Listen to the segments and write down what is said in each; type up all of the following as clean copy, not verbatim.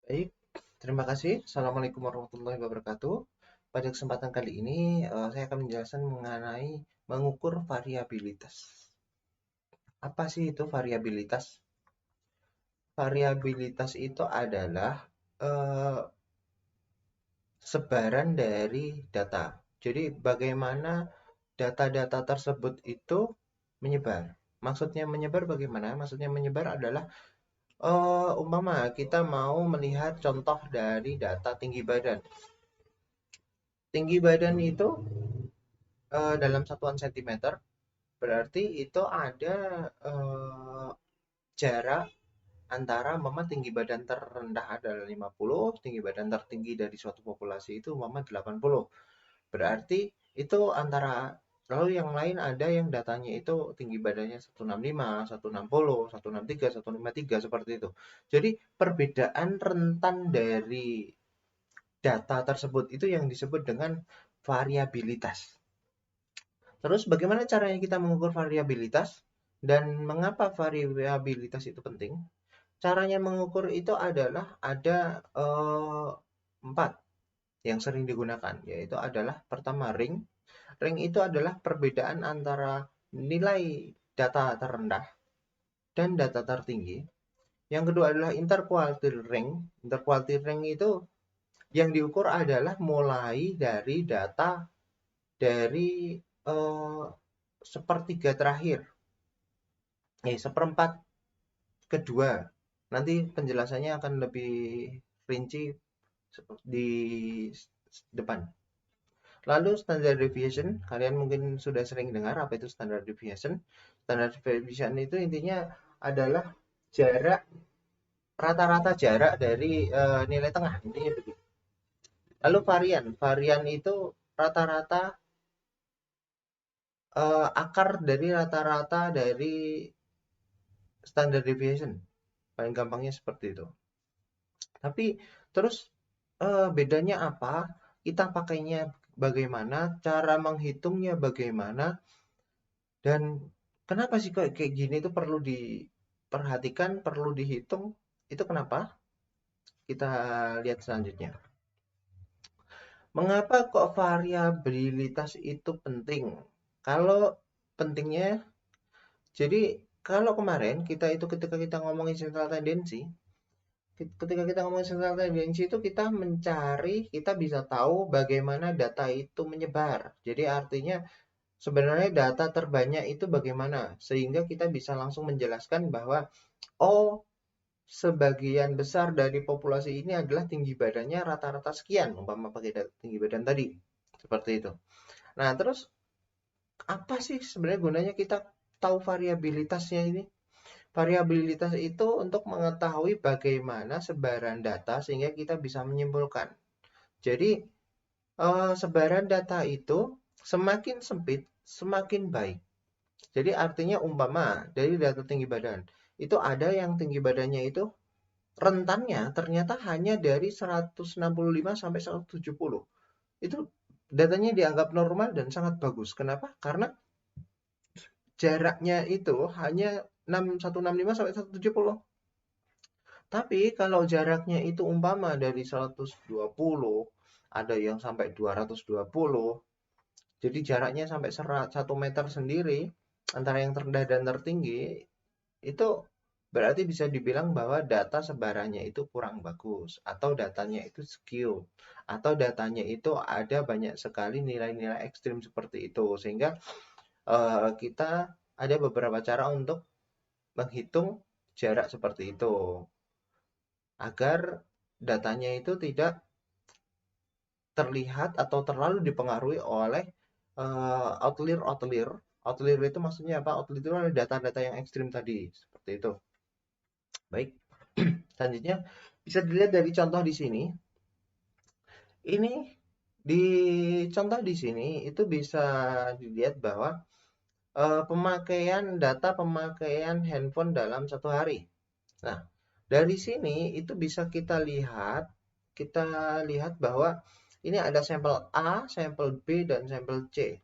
Baik, terima kasih. Assalamualaikum warahmatullahi wabarakatuh. Pada kesempatan kali ini, saya akan menjelaskan mengenai mengukur variabilitas. Apa sih itu variabilitas? Variabilitas itu adalah eh, sebaran dari data. Jadi, bagaimana data-data tersebut itu menyebar. Maksudnya menyebar bagaimana? Maksudnya menyebar adalah umpama kita mau melihat contoh dari data tinggi badan. Tinggi badan itu dalam satuan sentimeter, berarti itu ada jarak antara tinggi badan terendah adalah 50, tinggi badan tertinggi dari suatu populasi itu 80. Berarti itu antara, lalu yang lain ada yang datanya itu tinggi badannya 165, 160, 163, 153 seperti itu. Jadi perbedaan rentan dari data tersebut itu yang disebut dengan variabilitas. Terus bagaimana caranya kita mengukur variabilitas dan mengapa variabilitas itu penting? Caranya mengukur itu adalah ada empat yang sering digunakan, yaitu adalah pertama ring. Ring itu adalah perbedaan antara nilai data terendah dan data tertinggi. Yang kedua adalah interquartile ring. Interquartile ring itu yang diukur adalah mulai dari data dari sepertiga terakhir, seperempat kedua. Nanti penjelasannya akan lebih rinci di depan. Lalu standard deviation, kalian mungkin sudah sering dengar apa itu standard deviation. Standard deviation itu intinya adalah jarak, rata-rata jarak dari nilai tengah, intinya begitu. Lalu varian, varian itu rata-rata akar dari rata-rata dari standard deviation. Paling gampangnya seperti itu. Tapi terus bedanya apa? Kita pakainya bagaimana? Cara menghitungnya bagaimana? Dan kenapa sih kok kayak gini itu perlu diperhatikan, perlu dihitung? Itu kenapa? Kita lihat selanjutnya. Mengapa kok variabilitas itu penting? Kalau pentingnya, jadi kalau kemarin kita itu ketika kita ngomongin central tendency, ketika kita ngomongin central tendency itu kita mencari, kita bisa tahu bagaimana data itu menyebar. Jadi artinya sebenarnya data terbanyak itu bagaimana, sehingga kita bisa langsung menjelaskan bahwa oh, sebagian besar dari populasi ini adalah tinggi badannya rata-rata sekian, umpama pakai tinggi badan tadi. Seperti itu. Nah, terus apa sih sebenarnya gunanya kita tahu variabilitasnya ini? Variabilitas itu untuk mengetahui bagaimana sebaran data sehingga kita bisa menyimpulkan. Jadi, sebaran data itu semakin sempit, semakin baik. Jadi artinya umpama dari data tinggi badan, itu ada yang tinggi badannya itu rentannya ternyata hanya dari 165 sampai 170. Itu datanya dianggap normal dan sangat bagus. Kenapa? Karena jaraknya itu hanya 165 sampai 170. Tapi kalau jaraknya itu umpama dari 120, ada yang sampai 220, jadi jaraknya sampai 1 meter sendiri antara yang terendah dan tertinggi, itu berarti bisa dibilang bahwa data sebarannya itu kurang bagus, atau datanya itu skew, atau datanya itu ada banyak sekali nilai-nilai ekstrim seperti itu. Sehingga kita ada beberapa cara untuk menghitung jarak seperti itu, agar datanya itu tidak terlihat atau terlalu dipengaruhi oleh outlier. Outlier itu maksudnya apa? Outlier itu adalah data-data yang ekstrim tadi, seperti itu. Baik, selanjutnya bisa dilihat dari contoh di sini. Ini di contoh di sini itu bisa dilihat bahwa pemakaian data pemakaian handphone dalam satu hari. Nah, dari sini itu bisa kita lihat bahwa ini ada sampel A, sampel B, dan sampel C.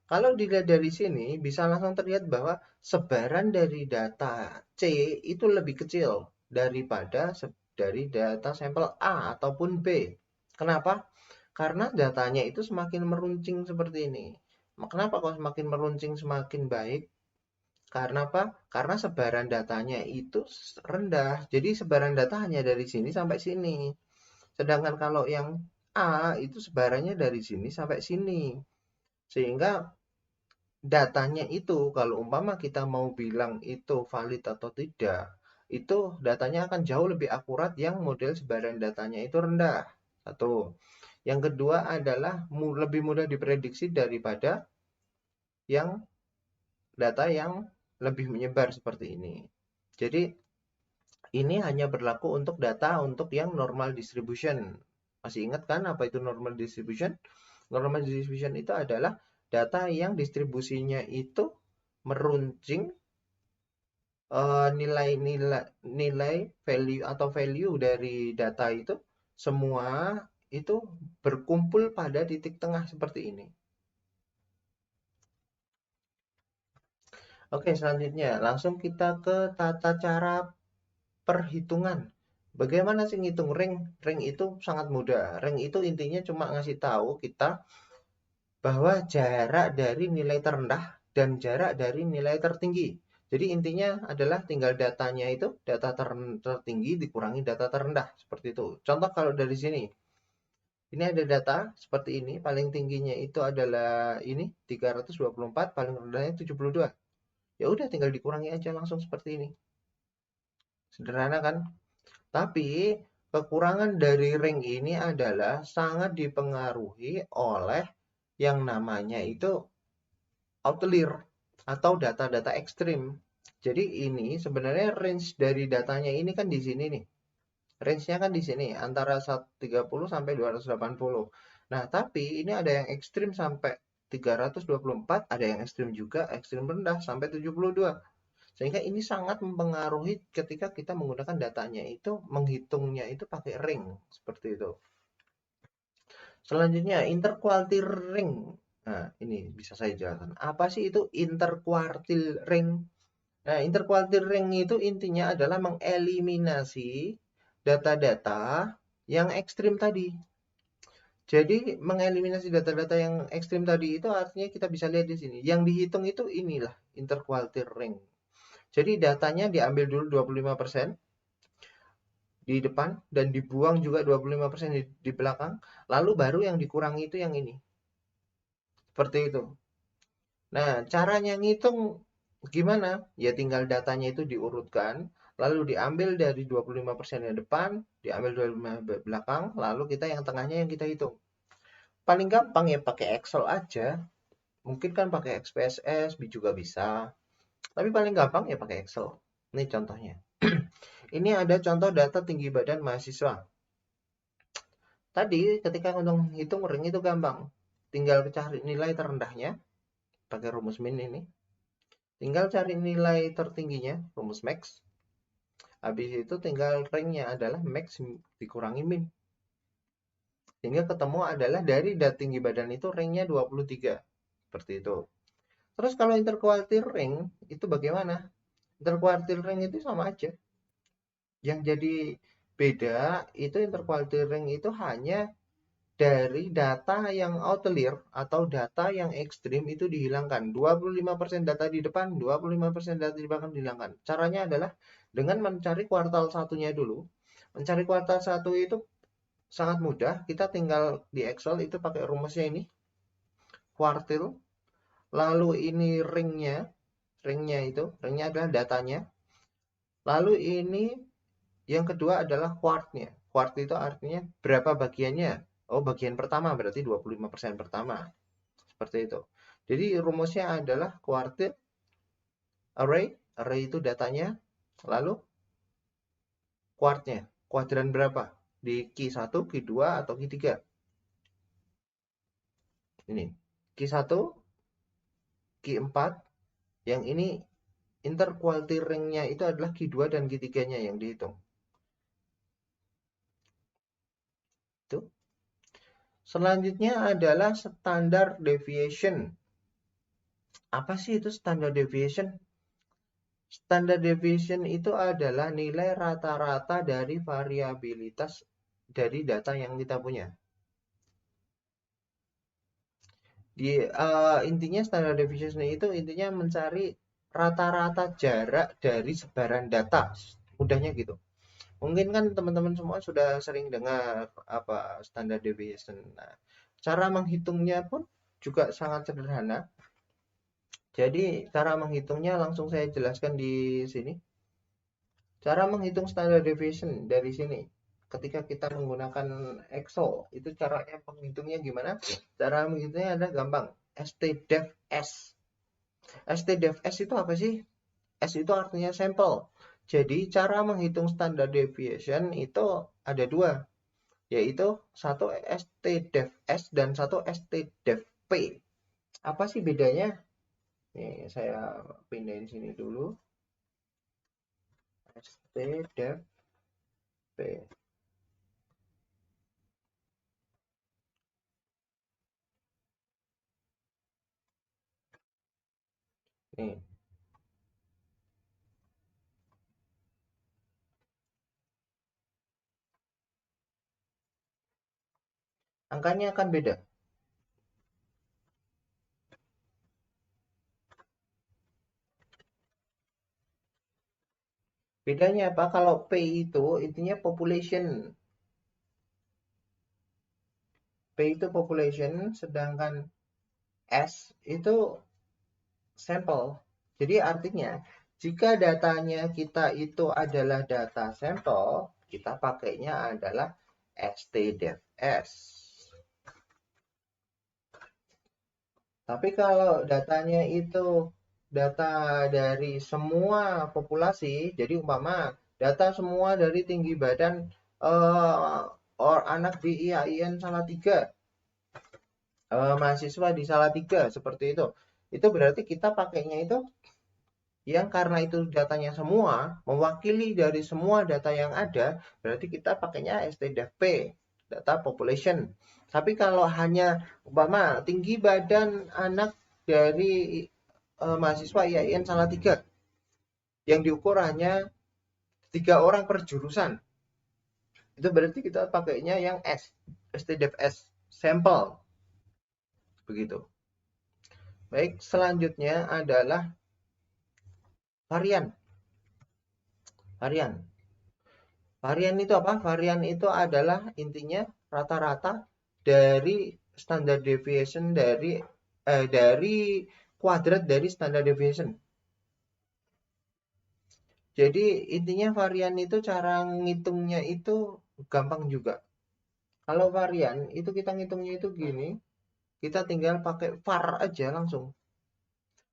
Kalau dilihat dari sini, bisa langsung terlihat bahwa sebaran dari data C itu lebih kecil daripada dari data sampel A ataupun B. Kenapa? Karena datanya itu semakin meruncing seperti ini. Kenapa kok semakin meruncing semakin baik? Karena apa? Karena sebaran datanya itu rendah. Jadi sebaran data hanya dari sini sampai sini. Sedangkan kalau yang A itu sebarannya dari sini sampai sini. Sehingga datanya itu kalau umpama kita mau bilang itu valid atau tidak, itu datanya akan jauh lebih akurat yang model sebaran datanya itu rendah. Satu. Yang kedua adalah lebih mudah diprediksi daripada yang data yang lebih menyebar seperti ini. Jadi ini hanya berlaku untuk data untuk yang normal distribution. Masih ingat kan apa itu normal distribution? Normal distribution itu adalah data yang distribusinya itu meruncing nilai value atau value dari data itu semua itu berkumpul pada titik tengah seperti ini. Oke, selanjutnya langsung kita ke tata cara perhitungan. Bagaimana sih ngitung ring? Ring itu sangat mudah. Ring itu intinya cuma ngasih tahu kita bahwa jarak dari nilai terendah dan jarak dari nilai tertinggi. Jadi intinya adalah tinggal datanya itu data tertinggi dikurangi data terendah seperti itu. Contoh kalau dari sini. Ini ada data seperti ini, paling tingginya itu adalah ini 324, paling rendahnya 72. Ya udah tinggal dikurangi aja langsung seperti ini. Sederhana kan? Tapi kekurangan dari ring ini adalah sangat dipengaruhi oleh yang namanya itu outlier atau data-data ekstrim. Jadi ini sebenarnya range dari datanya ini kan di sini nih. Range-nya kan di sini antara 130 sampai 280. Nah, tapi ini ada yang ekstrim sampai 324, ada yang ekstrim juga, ekstrim rendah sampai 72. Sehingga ini sangat mempengaruhi ketika kita menggunakan datanya itu, menghitungnya itu pakai ring seperti itu. Selanjutnya interquartile ring. Nah, ini bisa saya jelaskan. Apa sih itu interquartile ring? Nah, interquartile ring itu intinya adalah mengeliminasi data-data yang ekstrim tadi. Jadi, mengeliminasi data-data yang ekstrim tadi itu artinya kita bisa lihat di sini. Yang dihitung itu inilah interquartile ring. Jadi datanya diambil dulu 25% di depan dan dibuang juga 25% di belakang, lalu baru yang dikurangi itu yang ini. Seperti itu. Nah, caranya ngitung gimana? Ya tinggal datanya itu diurutkan, lalu diambil dari 25% yang depan, diambil 25% belakang, lalu kita yang tengahnya yang kita hitung. Paling gampang ya pakai Excel aja. Mungkin kan pakai XPSS juga bisa. Tapi paling gampang ya pakai Excel. Ini contohnya. Ini ada contoh data tinggi badan mahasiswa. Tadi ketika untuk hitung ring itu gampang. Tinggal cari nilai terendahnya pakai rumus min ini. Tinggal cari nilai tertingginya, rumus max. Habis itu tinggal ringnya adalah max dikurangi min. Sehingga ketemu adalah dari data tinggi badan itu ringnya 23. Seperti itu. Terus kalau interquartile ring itu bagaimana? Interquartile ring itu sama aja. Yang jadi beda itu interquartile ring itu hanya dari data yang outlier atau data yang ekstrim itu dihilangkan. 25% data di depan, 25% data di belakang dihilangkan. Caranya adalah dengan mencari kuartal satunya dulu. Mencari kuartal satu itu sangat mudah. Kita tinggal di Excel itu pakai rumusnya ini. Kuartil. Lalu ini ringnya. Ringnya adalah datanya. Lalu ini yang kedua adalah quartnya. Quart itu artinya berapa bagiannya. Oh, bagian pertama berarti 25% pertama. Seperti itu. Jadi rumusnya adalah quartile array. Array itu datanya. Lalu quartnya. Kuadran berapa? Di Q1, Q2, atau Q3. Ini. Q1, Q4. Yang ini interquartile ring-nya itu adalah Q2 dan Q3-nya yang dihitung. Itu. Selanjutnya adalah standard deviation. Apa sih itu standard deviation? Standard deviation itu adalah nilai rata-rata dari variabilitas dari data yang kita punya. Intinya standard deviation itu intinya mencari rata-rata jarak dari sebaran data. Mudahnya gitu. Mungkin kan teman-teman semua sudah sering dengar apa standard deviation. Nah, cara menghitungnya pun juga sangat sederhana. Jadi, cara menghitungnya langsung saya jelaskan di sini. Cara menghitung standard deviation dari sini. Ketika kita menggunakan Excel, itu caranya menghitungnya gimana? Cara menghitungnya adalah gampang. STDEV-S. STDEV-S itu apa sih? S itu artinya sampel. Jadi cara menghitung standard deviation itu ada dua, yaitu satu STDEV-S dan satu STDEV-P. Apa sih bedanya? Nih, saya pindahin sini dulu. STDEV-P. Nih, angkanya akan beda. Bedanya apa? Kalau P itu intinya population. P itu population, sedangkan S itu sampel. Jadi artinya, jika datanya kita itu adalah data sampel, kita pakainya adalah STDEV-S. Tapi kalau datanya itu data dari semua populasi, jadi umpama data semua dari tinggi badan anak di IAIN Salatiga, mahasiswa di Salatiga seperti itu. Itu berarti kita pakainya itu yang karena itu datanya semua, mewakili dari semua data yang ada, berarti kita pakainya STDFP, data population. Tapi kalau hanya umpama tinggi badan anak dari mahasiswa IAIN Salatiga yang diukur hanya 3 orang per jurusan, itu berarti kita pakainya yang S, STDFS, sampel. Begitu. Baik, selanjutnya adalah varian. Varian. Varian itu apa? Varian itu adalah intinya rata-rata dari standard deviation dari kuadrat dari standard deviation. Jadi intinya varian itu cara ngitungnya itu gampang juga. Kalau varian itu kita ngitungnya itu gini, kita tinggal pakai var aja langsung.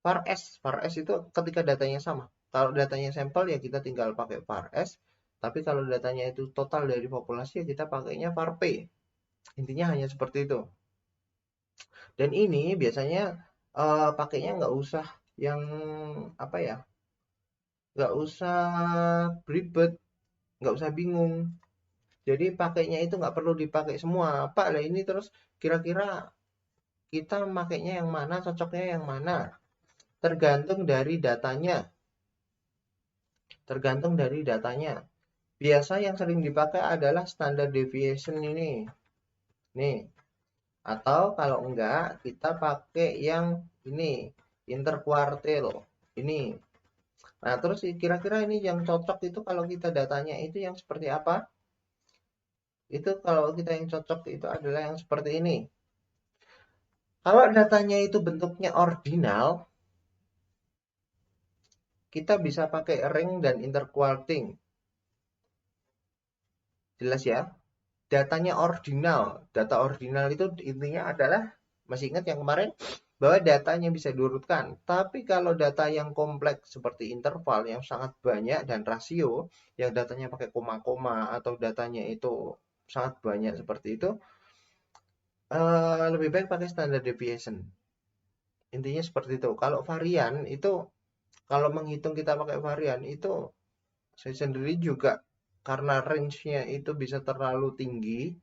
Var S itu ketika datanya sama. Kalau datanya sampel ya kita tinggal pakai var S. Tapi kalau datanya itu total dari populasi ya kita pakainya var P. Intinya hanya seperti itu. Dan ini biasanya pakainya nggak usah yang apa ya, nggak usah ribet, nggak usah bingung. Jadi pakainya itu nggak perlu dipakai semua. Pak, lah ini terus kira-kira kita makainya yang mana, cocoknya yang mana? Tergantung dari datanya. Tergantung dari datanya. Biasa yang sering dipakai adalah standard deviation ini. Nih, atau kalau enggak, kita pakai yang ini, interquartile. Ini. Nah, terus kira-kira ini yang cocok itu kalau kita datanya itu yang seperti apa? Itu kalau kita yang cocok itu adalah yang seperti ini. Kalau datanya itu bentuknya ordinal, kita bisa pakai ring dan interquarting. Jelas ya? Datanya ordinal. Data ordinal itu intinya adalah, masih ingat yang kemarin? Bahwa datanya bisa diurutkan. Tapi kalau data yang kompleks seperti interval yang sangat banyak dan rasio, yang datanya pakai koma-koma atau datanya itu sangat banyak seperti itu, lebih baik pakai standard deviation. Intinya seperti itu. Kalau varian itu, kalau menghitung kita pakai varian itu, saya sendiri juga karena range-nya itu bisa terlalu tinggi,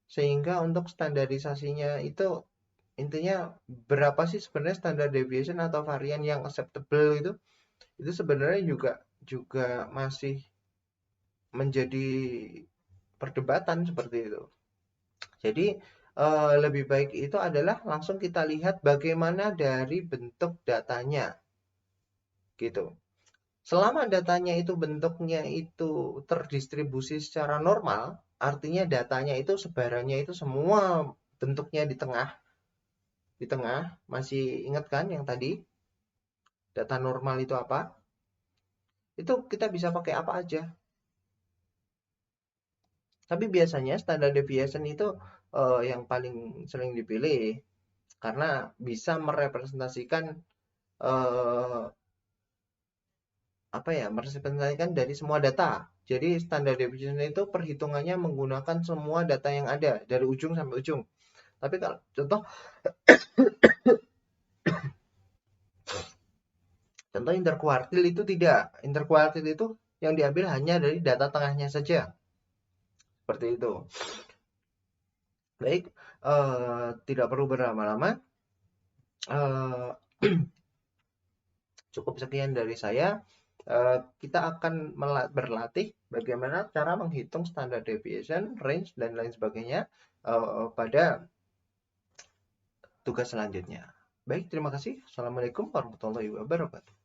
sehingga untuk standarisasinya itu intinya berapa sih sebenarnya standard deviation atau varian yang acceptable itu sebenarnya juga masih menjadi perdebatan seperti itu. Jadi lebih baik itu adalah langsung kita lihat bagaimana dari bentuk datanya, gitu. Selama datanya itu bentuknya itu terdistribusi secara normal, artinya datanya itu sebarannya itu semua bentuknya di tengah, masih ingat kan yang tadi data normal itu apa? Itu kita bisa pakai apa aja. Tapi biasanya standar deviation itu yang paling sering dipilih karena bisa merepresentasikan eh, apa ya, merepresentasikan dari semua data. Jadi standar deviation itu perhitungannya menggunakan semua data yang ada dari ujung sampai ujung. Tapi kalau contoh interkuartil itu tidak. Interkuartil itu yang diambil hanya dari data tengahnya saja. Seperti itu. Baik, tidak perlu berlama-lama. Eh, Cukup sekian dari saya. Kita akan berlatih bagaimana cara menghitung standard deviation, range, dan lain sebagainya pada tugas selanjutnya. Baik, terima kasih. Assalamualaikum warahmatullahi wabarakatuh.